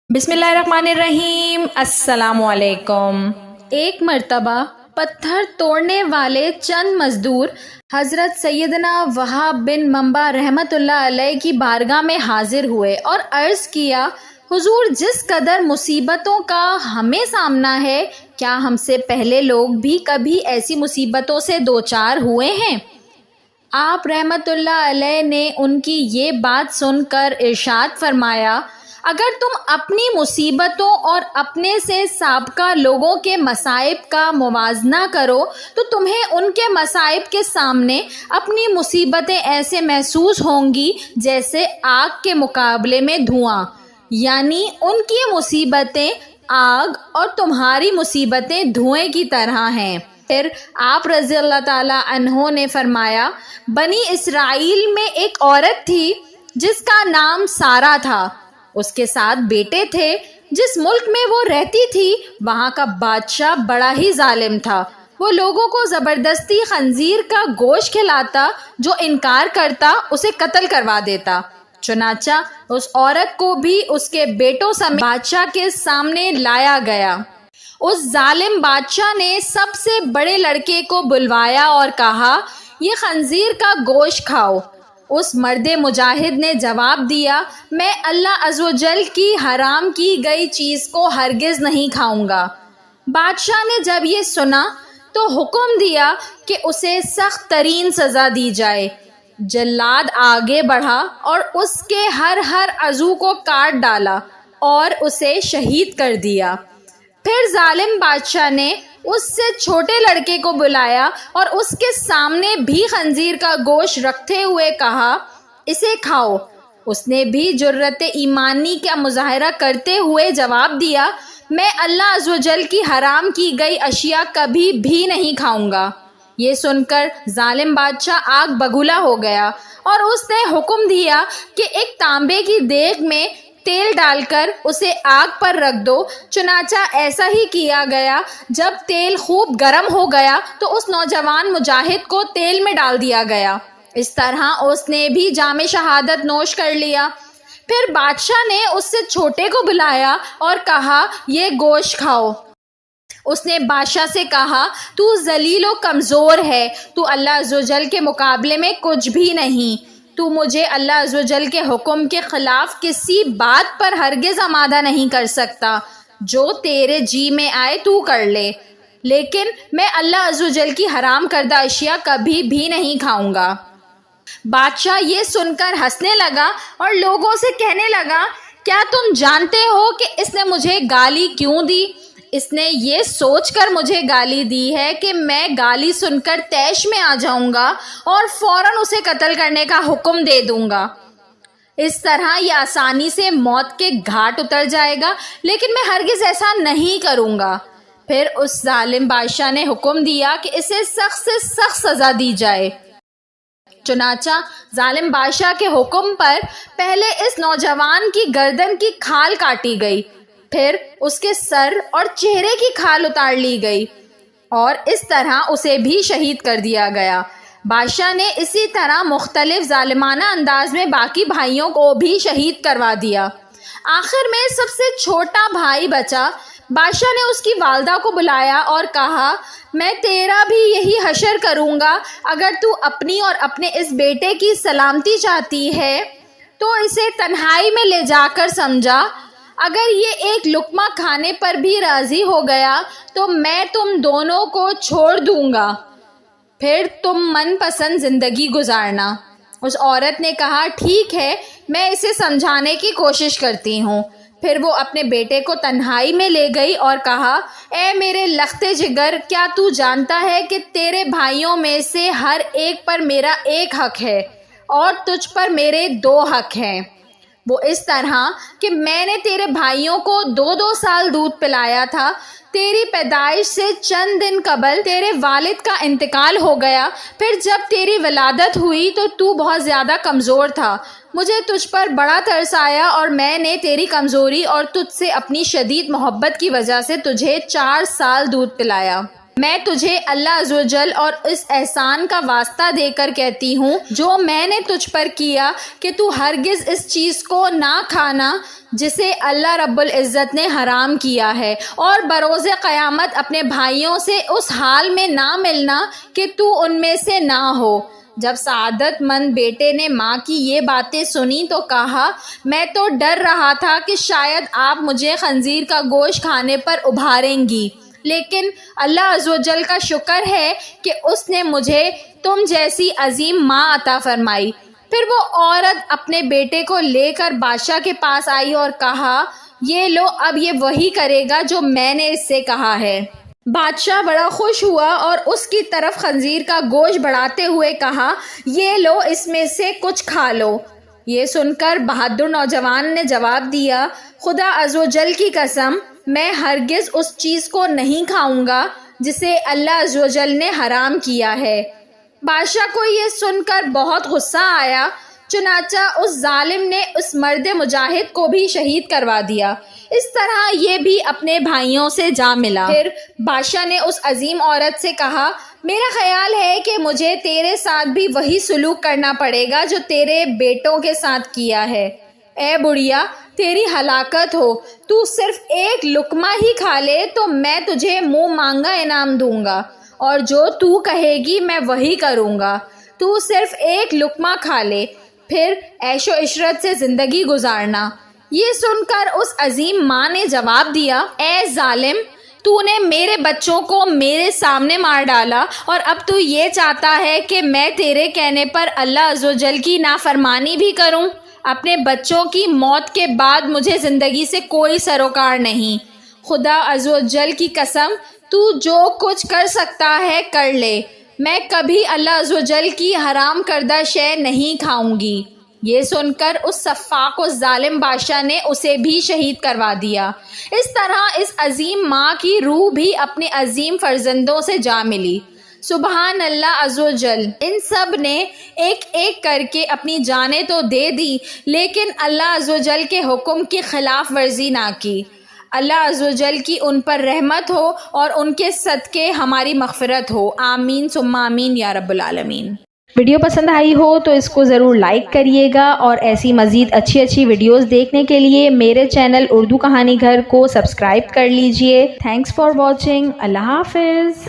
بسم اللہ الرحمن الرحیم۔ السلام علیکم۔ ایک مرتبہ پتھر توڑنے والے چند مزدور حضرت سیدنا وہاب بن منبع رحمۃ اللہ علیہ کی بارگاہ میں حاضر ہوئے اور عرض کیا، حضور، جس قدر مصیبتوں کا ہمیں سامنا ہے، کیا ہم سے پہلے لوگ بھی کبھی ایسی مصیبتوں سے دوچار ہوئے ہیں؟ آپ رحمۃ اللہ علیہ نے ان کی یہ بات سن کر ارشاد فرمایا، اگر تم اپنی مصیبتوں اور اپنے سے سابقہ لوگوں کے مصائب کا موازنہ کرو تو تمہیں ان کے مصائب کے سامنے اپنی مصیبتیں ایسے محسوس ہوں گی جیسے آگ کے مقابلے میں دھواں، یعنی ان کی مصیبتیں آگ اور تمہاری مصیبتیں دھوئیں کی طرح ہیں۔ پھر آپ رضی اللہ تعالیٰ عنہ نے فرمایا، بنی اسرائیل میں ایک عورت تھی جس کا نام سارہ تھا، اس کے ساتھ بیٹے تھے۔ جس ملک میں وہ رہتی تھی وہاں کا بادشاہ بڑا ہی ظالم تھا، وہ لوگوں کو زبردستی خنزیر کا گوشت کھلاتا، جو انکار کرتا اسے قتل کروا دیتا۔ چنانچہ اس عورت کو بھی اس کے بیٹوں سمیت بادشاہ کے سامنے لایا گیا۔ اس ظالم بادشاہ نے سب سے بڑے لڑکے کو بلوایا اور کہا، یہ خنزیر کا گوشت کھاؤ۔ اس مرد مجاہد نے جواب دیا، میں اللہ عز و جل کی حرام کی گئی چیز کو ہرگز نہیں کھاؤں گا۔ بادشاہ نے جب یہ سنا تو حکم دیا کہ اسے سخت ترین سزا دی جائے۔ جلاد آگے بڑھا اور اس کے ہر عضو کو کاٹ ڈالا اور اسے شہید کر دیا۔ پھر ظالم بادشاہ نے اس سے چھوٹے لڑکے کو بلایا اور اس کے سامنے بھی خنزیر کا گوشت رکھتے ہوئے کہا، اسے کھاؤ۔ اس نے بھی جرأت ایمانی کا مظاہرہ کرتے ہوئے جواب دیا، میں اللہ عز و جل کی حرام کی گئی اشیاء کبھی بھی نہیں کھاؤں گا۔ یہ سن کر ظالم بادشاہ آگ بگولا ہو گیا اور اس نے حکم دیا کہ ایک تانبے کی دیگ میں تیل ڈال کر اسے آگ پر رکھ دو۔ چنانچہ ایسا ہی کیا گیا۔ جب تیل خوب گرم ہو گیا تو اس نوجوان مجاہد کو تیل میں ڈال دیا گیا۔ اس طرح اس نے بھی جام شہادت نوش کر لیا۔ پھر بادشاہ نے اس سے چھوٹے کو بلایا اور کہا، یہ گوشت کھاؤ۔ اس نے بادشاہ سے کہا، تو ذلیل و کمزور ہے، تو اللہ عز و جل کے مقابلے میں کچھ بھی نہیں، تو مجھے اللہ عز و جل کے حکم کے خلاف کسی بات پر ہرگز آمادہ نہیں کر سکتا، جو تیرے جی میں آئے تو کر لے، لیکن میں اللہ عز و جل کی حرام کردہ اشیاء کبھی بھی نہیں کھاؤں گا۔ بادشاہ یہ سن کر ہنسنے لگا اور لوگوں سے کہنے لگا، کیا تم جانتے ہو کہ اس نے مجھے گالی کیوں دی؟ اس نے یہ سوچ کر مجھے گالی دی ہے کہ میں گالی سن کر طیش میں آ جاؤں گا اور فوراً اسے قتل کرنے کا حکم دے دوں گا۔ اس طرح یہ آسانی سے موت کے گھاٹ اتر جائے گا، لیکن میں ہرگز ایسا نہیں کروں گا۔ پھر اس ظالم بادشاہ نے حکم دیا کہ اسے سخت سے سخت سزا دی جائے۔ چنانچہ ظالم بادشاہ کے حکم پر پہلے اس نوجوان کی گردن کی کھال کاٹی گئی، پھر اس کے سر اور چہرے کی کھال اتار لی گئی اور اس طرح اسے بھی شہید کر دیا گیا۔ بادشاہ نے اسی طرح مختلف ظالمانہ انداز میں باقی بھائیوں کو بھی شہید کروا دیا۔ آخر میں سب سے چھوٹا بھائی بچا۔ بادشاہ نے اس کی والدہ کو بلایا اور کہا، میں تیرا بھی یہی حشر کروں گا، اگر تو اپنی اور اپنے اس بیٹے کی سلامتی چاہتی ہے تو اسے تنہائی میں لے جا کر سمجھا۔ اگر یہ ایک لقمہ کھانے پر بھی راضی ہو گیا تو میں تم دونوں کو چھوڑ دوں گا، پھر تم من پسند زندگی گزارنا۔ اس عورت نے کہا، ٹھیک ہے، میں اسے سمجھانے کی کوشش کرتی ہوں۔ پھر وہ اپنے بیٹے کو تنہائی میں لے گئی اور کہا، اے میرے لختے جگر، کیا تو جانتا ہے کہ تیرے بھائیوں میں سے ہر ایک پر میرا ایک حق ہے اور تجھ پر میرے 2 حق ہیں؟ وہ اس طرح کہ میں نے تیرے بھائیوں کو 2 سال دودھ پلایا تھا، تیری پیدائش سے چند دن قبل تیرے والد کا انتقال ہو گیا، پھر جب تیری ولادت ہوئی تو تو بہت زیادہ کمزور تھا، مجھے تجھ پر بڑا ترس آیا اور میں نے تیری کمزوری اور تجھ سے اپنی شدید محبت کی وجہ سے تجھے 4 سال دودھ پلایا۔ میں تجھے اللہ عز و جل اور اس احسان کا واسطہ دے کر کہتی ہوں جو میں نے تجھ پر کیا کہ تو ہرگز اس چیز کو نہ کھانا جسے اللہ رب العزت نے حرام کیا ہے، اور بروز قیامت اپنے بھائیوں سے اس حال میں نہ ملنا کہ تو ان میں سے نہ ہو۔ جب سعادت مند بیٹے نے ماں کی یہ باتیں سنی تو کہا، میں تو ڈر رہا تھا کہ شاید آپ مجھے خنزیر کا گوشت کھانے پر ابھاریں گی، لیکن اللہ عز و جل کا شکر ہے کہ اس نے مجھے تم جیسی عظیم ماں عطا فرمائی۔ پھر وہ عورت اپنے بیٹے کو لے کر بادشاہ کے پاس آئی اور کہا، یہ لو، اب یہ وہی کرے گا جو میں نے اس سے کہا ہے۔ بادشاہ بڑا خوش ہوا اور اس کی طرف خنزیر کا گوشت بڑھاتے ہوئے کہا، یہ لو، اس میں سے کچھ کھا لو۔ یہ سن کر بہادر نوجوان نے جواب دیا، خدا عز و جل کی قسم، میں ہرگز اس چیز کو نہیں کھاؤں گا جسے اللہ عز و جل نے حرام کیا ہے۔ بادشاہ کو یہ سن کر بہت غصہ آیا، چنانچہ اس ظالم نے اس مرد مجاہد کو بھی شہید کروا دیا۔ اس طرح یہ بھی اپنے بھائیوں سے جا ملا۔ پھر بادشاہ نے اس عظیم عورت سے کہا، میرا خیال ہے کہ مجھے تیرے ساتھ بھی وہی سلوک کرنا پڑے گا جو تیرے بیٹوں کے ساتھ کیا ہے۔ اے بڑھیا، تیری ہلاکت ہو، تو صرف ایک لقمہ ہی کھا لے تو میں تجھے منہ مانگا انعام دوں گا، اور جو تو کہے گی میں وہی کروں گا۔ تو صرف ایک لقمہ کھا لے، پھر عیش و عشرت سے زندگی گزارنا۔ یہ سن کر اس عظیم ماں نے جواب دیا، اے ظالم، تو نے میرے بچوں کو میرے سامنے مار ڈالا، اور اب تو یہ چاہتا ہے کہ میں تیرے کہنے پر اللہ عز و جل کی نافرمانی بھی کروں؟ اپنے بچوں کی موت کے بعد مجھے زندگی سے کوئی سروکار نہیں۔ خدا عز و جل کی قسم، تو جو کچھ کر سکتا ہے کر لے، میں کبھی اللہ عز و جل کی حرام کردہ شے نہیں کھاؤں گی۔ یہ سن کر اس سفاک و ظالم بادشاہ نے اسے بھی شہید کروا دیا۔ اس طرح اس عظیم ماں کی روح بھی اپنے عظیم فرزندوں سے جا ملی۔ سبحان اللہ عز و جل، ان سب نے ایک ایک کر کے اپنی جانیں تو دے دی، لیکن اللہ عز و جل کے حکم کی خلاف ورزی نہ کی۔ اللہ عز و جل کی ان پر رحمت ہو اور ان کے صدقے ہماری مغفرت ہو، آمین ثم آمین یا رب العالمین۔ ویڈیو پسند آئی ہو تو اس کو ضرور لائک کریے گا، اور ایسی مزید اچھی ویڈیوز دیکھنے کے لیے میرے چینل اردو کہانی گھر کو سبسکرائب کر لیجئے۔ Thanks for watching. اللہ حافظ۔